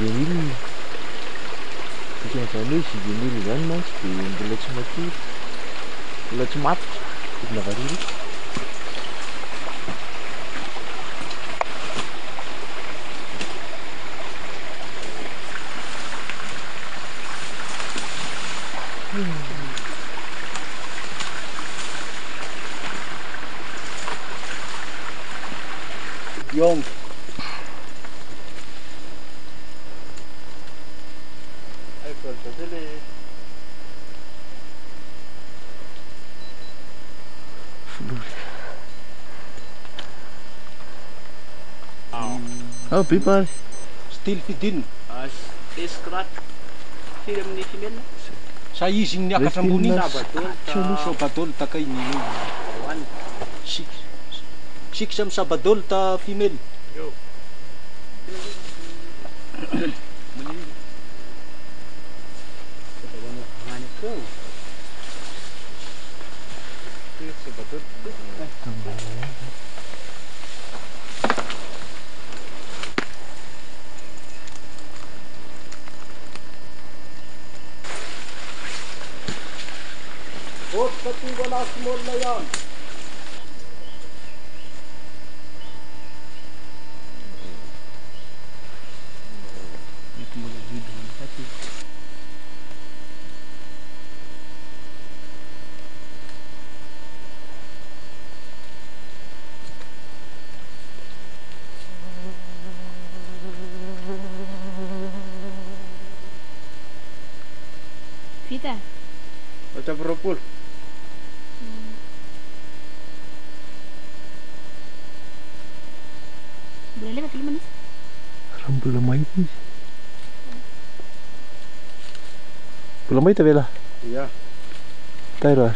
20 000. Dikan'izany hoe 20 000 zany mantsy dia mbola tsy matory, mbola tsy matotra tokony variry. Yong. Ay, perdele. Oh, people. Still fidin. Escrat. Firy amin'ny femelle. Sa izy niakatra ambony iny. Sabadol ta kay ni. one. Six am sabadol ta female. Yo. Boss, pati wala small na yan. Vita? Macam beropul. Boleh lewat dulu manis? Belum main. Belum main tapi lah. Iya. Taruh.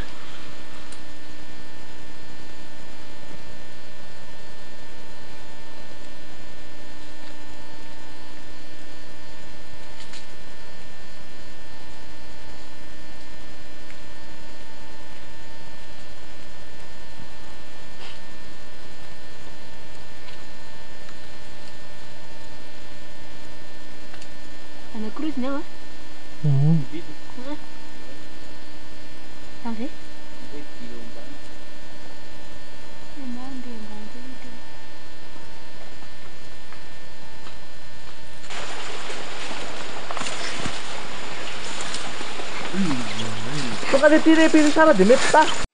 Ada cruise na ba? Sampai? Kok ada tiri sana di meta?